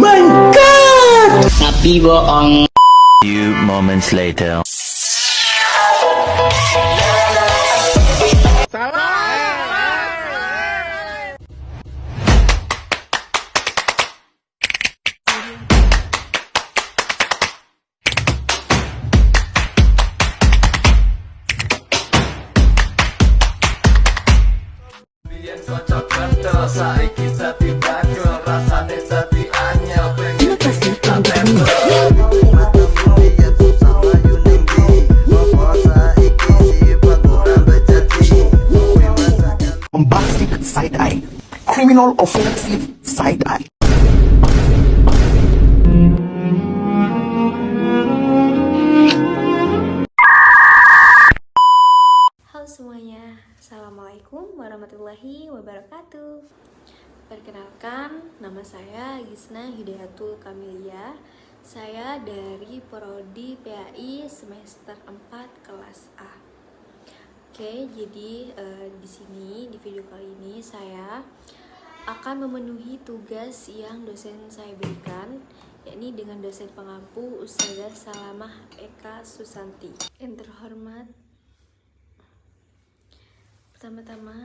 my god! Tapi bohong. Few moments later. Bombastic side eye, criminal offensive side eye. Halo semuanya, Assalamualaikum warahmatullahi wabarakatuh. Perkenalkan, nama saya Gisna Hidayatul Kamilia. Saya dari Prodi PAI semester 4 kelas A. Oke, jadi di sini di video kali ini saya akan memenuhi tugas yang dosen saya berikan, yakni dengan dosen pengampu Ustazah Salamah Eka Susanti. Yang terhormat, pertama-tama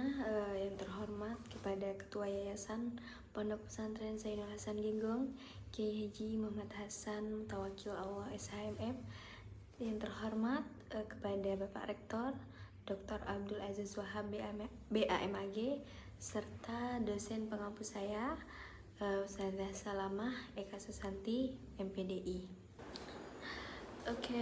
yang terhormat kepada Ketua Yayasan Pondok Pesantren Zainul Hasan Genggong, Kiai Haji Muhammad Hasan Tawakil Allah SHMM. Yang terhormat kepada Bapak Rektor Dr. Abdul Aziz Wahab BAMAG, serta dosen pengampu saya Ustazah Salamah Eka Susanti MPDI. Oke,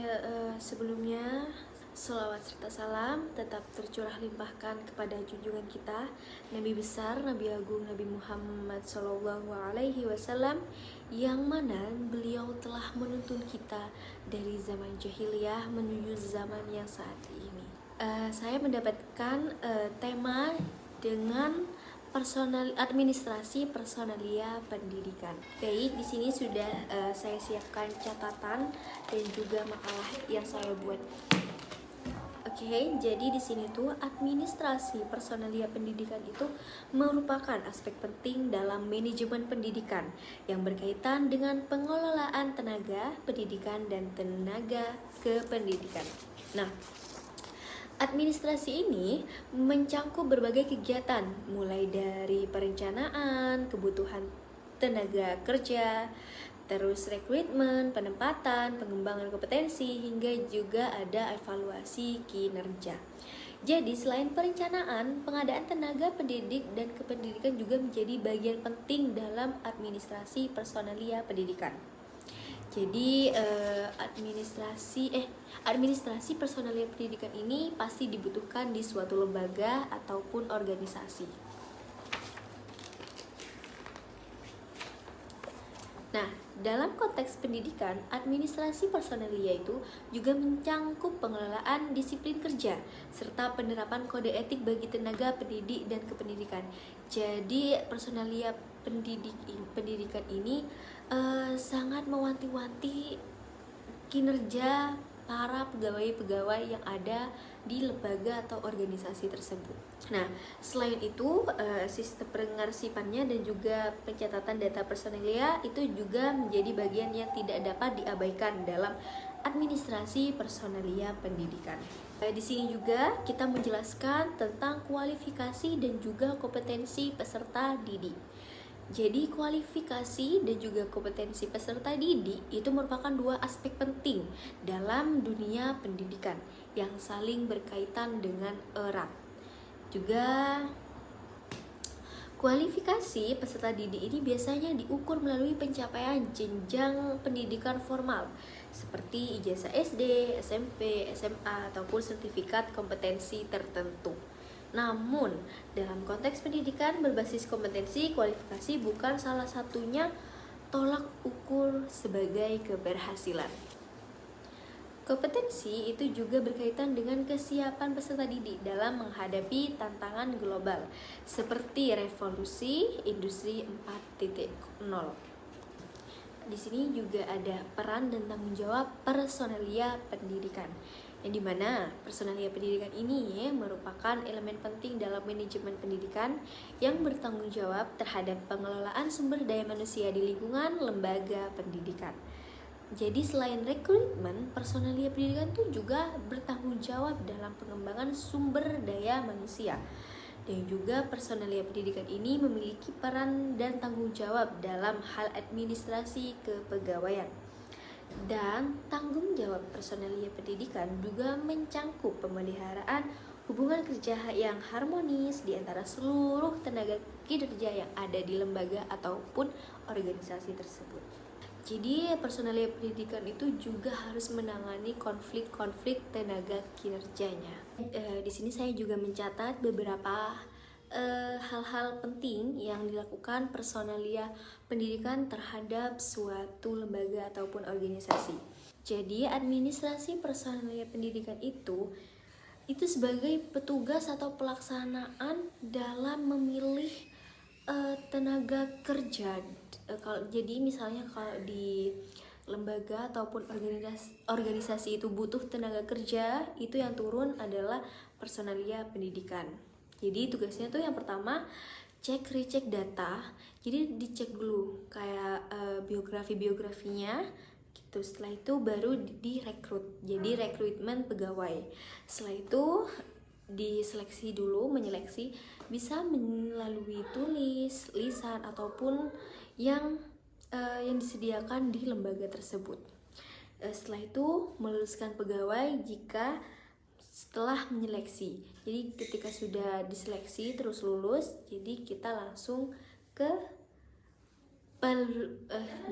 sebelumnya sholawat serta salam tetap tercurah limpahkan kepada junjungan kita Nabi besar, Nabi agung, Nabi Muhammad SAW, yang mana beliau telah menuntun kita dari zaman jahiliyah menuju zaman yang saat ini. Saya mendapatkan tema dengan administrasi personalia pendidikan. Baik, di sini sudah saya siapkan catatan dan juga makalah yang saya buat. Oke, jadi di sini tuh administrasi personalia pendidikan itu merupakan aspek penting dalam manajemen pendidikan yang berkaitan dengan pengelolaan tenaga pendidikan dan tenaga kependidikan. Nah, administrasi ini mencangkup berbagai kegiatan, mulai dari perencanaan, kebutuhan tenaga kerja, terus rekrutmen, penempatan, pengembangan kompetensi, hingga juga ada evaluasi kinerja. Jadi selain perencanaan, pengadaan tenaga pendidik dan kependidikan juga menjadi bagian penting dalam administrasi personalia pendidikan. Jadi administrasi personalia pendidikan ini pasti dibutuhkan di suatu lembaga ataupun organisasi. Nah, dalam konteks pendidikan, administrasi personalia itu juga mencangkup pengelolaan disiplin kerja serta penerapan kode etik bagi tenaga pendidik dan kependidikan. Jadi personalia pendidikan ini sangat mewanti-wanti kinerja para pegawai-pegawai yang ada di lembaga atau organisasi tersebut. Nah, selain itu sistem pengarsipannya dan juga pencatatan data personalia itu juga menjadi bagian yang tidak dapat diabaikan dalam administrasi personalia pendidikan. Di sini juga kita menjelaskan tentang kualifikasi dan juga kompetensi peserta didik. Jadi kualifikasi dan juga kompetensi peserta didik itu merupakan dua aspek penting dalam dunia pendidikan yang saling berkaitan dengan erat. Juga kualifikasi peserta didik ini biasanya diukur melalui pencapaian jenjang pendidikan formal seperti ijazah SD, SMP, SMA ataupun sertifikat kompetensi tertentu. Namun, dalam konteks pendidikan berbasis kompetensi, kualifikasi bukan salah satunya tolak ukur sebagai keberhasilan. Kompetensi itu juga berkaitan dengan kesiapan peserta didik dalam menghadapi tantangan global seperti revolusi industri 4.0. Di sini juga ada peran dan tanggung jawab personalia pendidikan, yang dimana personalia pendidikan ini merupakan elemen penting dalam manajemen pendidikan yang bertanggung jawab terhadap pengelolaan sumber daya manusia di lingkungan lembaga pendidikan. Jadi selain rekrutmen, personalia pendidikan itu juga bertanggung jawab dalam pengembangan sumber daya manusia. Dan juga personalia pendidikan ini memiliki peran dan tanggung jawab dalam hal administrasi kepegawaian. Dan tanggung jawab personalia pendidikan juga mencangkup pemeliharaan hubungan kerja yang harmonis di antara seluruh tenaga kinerja yang ada di lembaga ataupun organisasi tersebut. Jadi personalia pendidikan itu juga harus menangani konflik-konflik tenaga kinerjanya. Di sini saya juga mencatat beberapa hal-hal penting yang dilakukan personalia pendidikan terhadap suatu lembaga ataupun organisasi. Jadi administrasi personalia pendidikan itu sebagai petugas atau pelaksanaan dalam memilih tenaga kerja. Jadi misalnya kalau di lembaga ataupun organisasi itu butuh tenaga kerja, itu yang turun adalah personalia pendidikan. Jadi tugasnya tuh yang pertama recheck data. Jadi dicek dulu kayak biografinya gitu. Setelah itu baru direkrut. Jadi rekrutmen pegawai. Setelah itu diseleksi dulu, menyeleksi bisa melalui tulis, lisan ataupun yang disediakan di lembaga tersebut. Setelah itu meluluskan pegawai jika setelah menyeleksi. Jadi ketika sudah diseleksi terus lulus, jadi kita langsung ke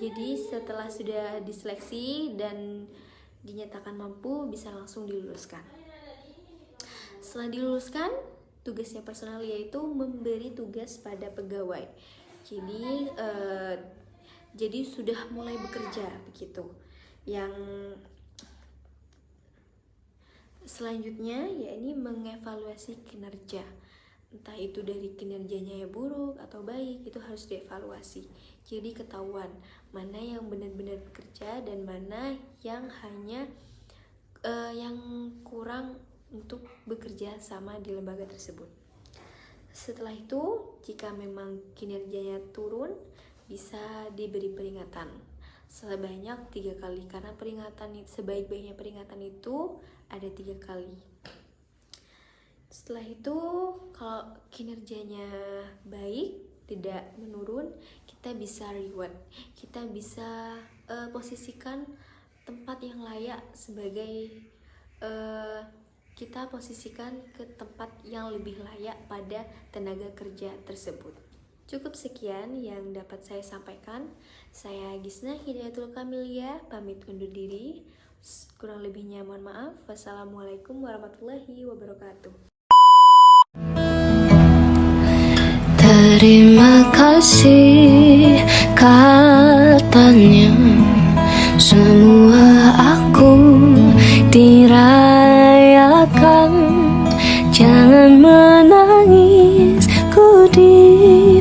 jadi setelah sudah diseleksi dan dinyatakan mampu bisa langsung diluluskan. Setelah diluluskan, tugasnya personalia yaitu memberi tugas pada pegawai. Jadi sudah mulai bekerja begitu. Yang selanjutnya yakni mengevaluasi kinerja. Entah itu dari kinerjanya yang buruk atau baik, itu harus dievaluasi. Jadi ketahuan mana yang benar-benar bekerja dan mana yang hanya yang kurang untuk bekerja sama di lembaga tersebut. Setelah itu, jika memang kinerjanya turun, bisa diberi peringatan sebanyak 3 kali, karena sebaik-baiknya peringatan itu ada 3 kali. Setelah itu, kalau kinerjanya baik, tidak menurun, kita bisa reward. Kita bisa posisikan tempat yang layak sebagai kita posisikan ke tempat yang lebih layak pada tenaga kerja tersebut. Cukup sekian yang dapat saya sampaikan. Saya Gisna Hidayatul Kamilia, pamit undur diri. Kurang lebihnya mohon maaf. Wassalamualaikum warahmatullahi wabarakatuh. Terima kasih katanya, semua aku dirayakan. Jangan menangis, ku dimulai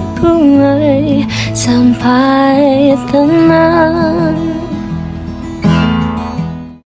sampai tenang.